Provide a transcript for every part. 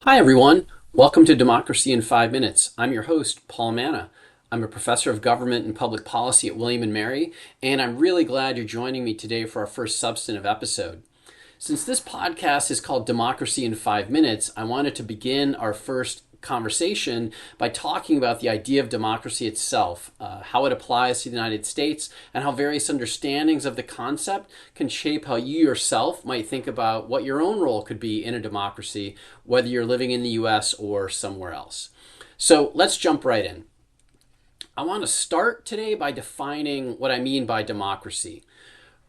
Hi, everyone. Welcome to Democracy in 5 Minutes. I'm your host, Paul Manna. I'm a professor of government and public policy at William & Mary, and I'm really glad you're joining me today for our first substantive episode. Since this podcast is called Democracy in 5 Minutes, I wanted to begin our first conversation by talking about the idea of democracy itself, how it applies to the United States, and how various understandings of the concept can shape how you yourself might think about what your own role could be in a democracy, whether you're living in the US or somewhere else. So let's jump right in. I want to start today by defining what I mean by democracy.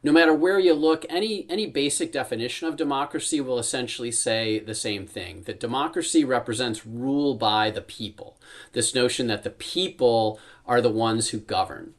No matter where you look, any basic definition of democracy will essentially say the same thing, that democracy represents rule by the people. This notion that the people are the ones who govern.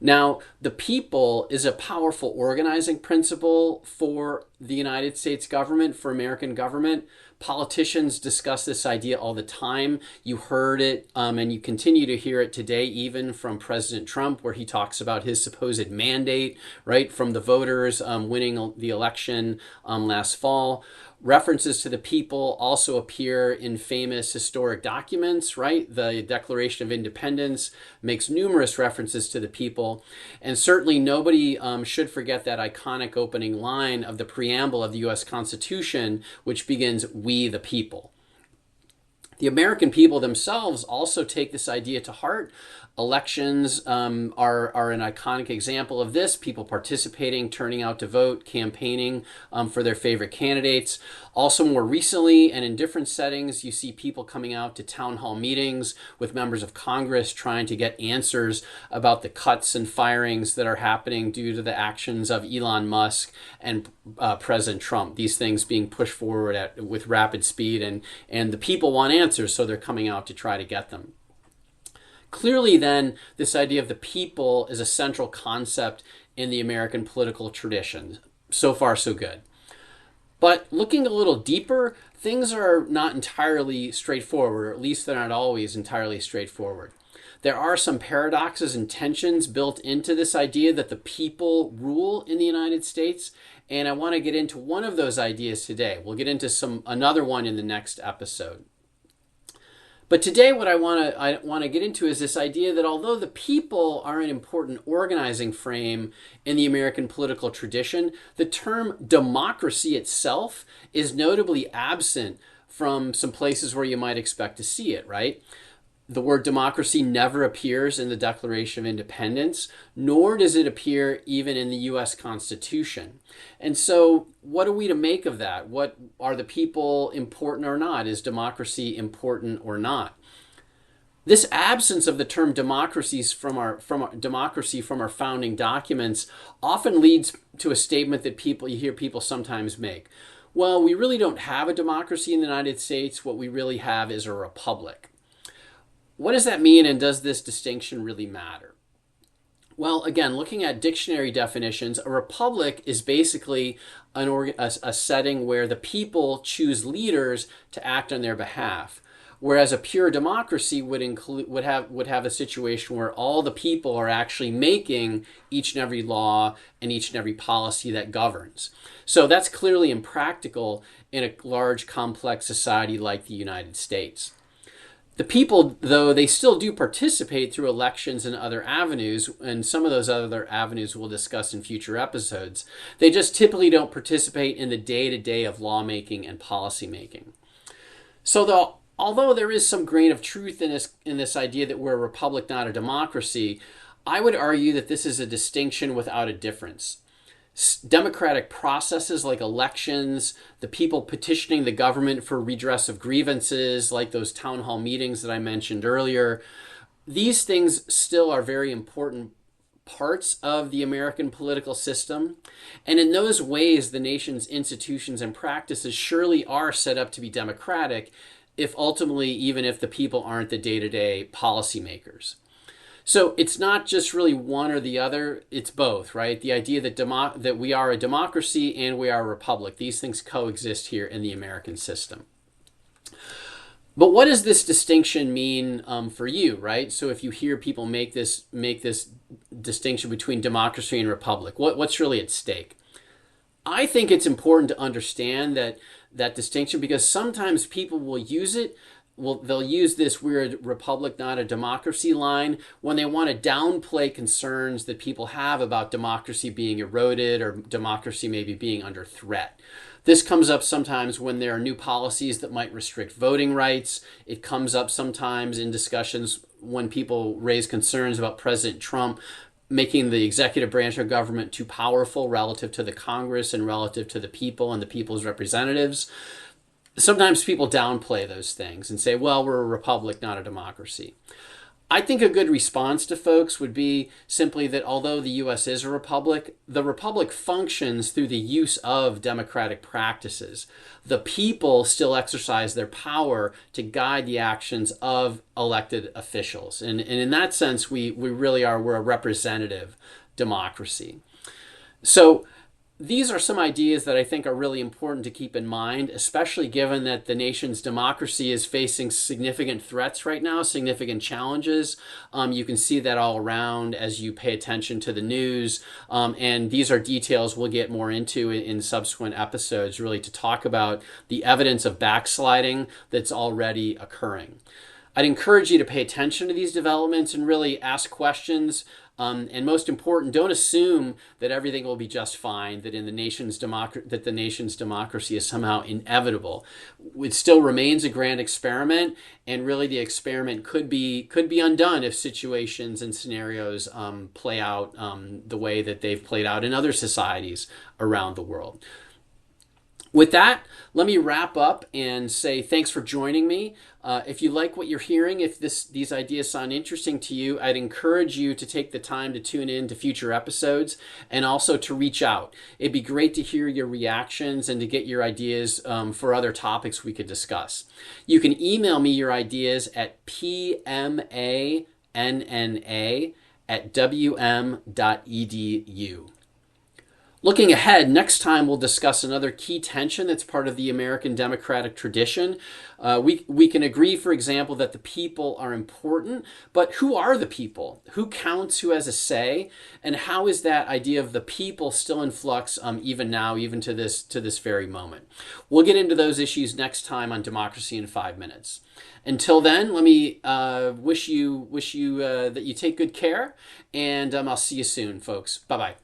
Now, the people is a powerful organizing principle for the United States government, for American government. Politicians discuss this idea all the time. You heard it, and you continue to hear it today, even from President Trump, where he talks about his supposed mandate, right, from the voters winning the election last fall. References to the people also appear in famous historic documents, right? The Declaration of Independence makes numerous references to the people. And certainly nobody should forget that iconic opening line of the preamble of the U.S. Constitution, which begins, "We the people." The American people themselves also take this idea to heart. Elections are an iconic example of this. People participating, turning out to vote, campaigning for their favorite candidates. Also, more recently and in different settings, you see people coming out to town hall meetings with members of Congress trying to get answers about the cuts and firings that are happening due to the actions of Elon Musk and President Trump. These things being pushed forward with rapid speed, and the people want answers, so they're coming out to try to get them. Clearly, then, this idea of the people is a central concept in the American political tradition. So far, so good. But looking a little deeper, things are not entirely straightforward, or at least they're not always entirely straightforward. There are some paradoxes and tensions built into this idea that the people rule in the United States, and I want to get into one of those ideas today. We'll get into another one in the next episode. But today what I want to get into is this idea that although the people are an important organizing frame in the American political tradition, the term democracy itself is notably absent from some places where you might expect to see it, right? The word democracy never appears in the Declaration of Independence, nor does it appear even in the U.S. Constitution. And so what are we to make of that? What are the people important or not? Is democracy important or not? This absence of the term democracy from our founding documents often leads to a statement that you hear people sometimes make. Well, we really don't have a democracy in the United States. What we really have is a republic. What does that mean, and does this distinction really matter? Well, again, looking at dictionary definitions, a republic is basically a setting where the people choose leaders to act on their behalf, whereas a pure democracy would have a situation where all the people are actually making each and every law and each and every policy that governs. So that's clearly impractical in a large, complex society like the United States. The people, though, they still do participate through elections and other avenues, and some of those other avenues we'll discuss in future episodes. They just typically don't participate in the day-to-day of lawmaking and policymaking. So although there is some grain of truth in this idea that we're a republic, not a democracy, I would argue that this is a distinction without a difference. Democratic processes like elections, the people petitioning the government for redress of grievances, like those town hall meetings that I mentioned earlier, these things still are very important parts of the American political system. And in those ways, the nation's institutions and practices surely are set up to be democratic, even if the people aren't the day-to-day policymakers. So it's not just really one or the other, it's both, right? The idea that we are a democracy and we are a republic. These things coexist here in the American system. But what does this distinction mean for you, right? So if you hear people make this distinction between democracy and republic, what's really at stake? I think it's important to understand that that distinction, because sometimes people will use it. Well, they'll use this "we're a republic, not a democracy" line when they want to downplay concerns that people have about democracy being eroded or democracy maybe being under threat. This comes up sometimes when there are new policies that might restrict voting rights. It comes up sometimes in discussions when people raise concerns about President Trump making the executive branch of government too powerful relative to the Congress and relative to the people and the people's representatives. Sometimes people downplay those things and say, well, we're a republic, not a democracy. I think a good response to folks would be simply that although the U.S. is a republic, the republic functions through the use of democratic practices. The people still exercise their power to guide the actions of elected officials. And in that sense, we're a representative democracy. So these are some ideas that I think are really important to keep in mind, especially given that the nation's democracy is facing significant threats right now, significant challenges. You can see that all around as you pay attention to the news. And these are details we'll get more into in subsequent episodes, really to talk about the evidence of backsliding that's already occurring. I'd encourage you to pay attention to these developments and really ask questions. And most important, don't assume that everything will be just fine, that the nation's democracy is somehow inevitable. It still remains a grand experiment, and really the experiment could be undone if situations and scenarios play out the way that they've played out in other societies around the world. With that, let me wrap up and say thanks for joining me. If you like what you're hearing, if these ideas sound interesting to you, I'd encourage you to take the time to tune in to future episodes and also to reach out. It'd be great to hear your reactions and to get your ideas for other topics we could discuss. You can email me your ideas at pmanna@wm.edu. Looking ahead, next time we'll discuss another key tension that's part of the American democratic tradition. We can agree, for example, that the people are important, but who are the people? Who counts? Who has a say? And how is that idea of the people still in flux even now, even to this very moment? We'll get into those issues next time on Democracy in 5 Minutes. Until then, let me wish you that you take good care, and I'll see you soon, folks. Bye-bye.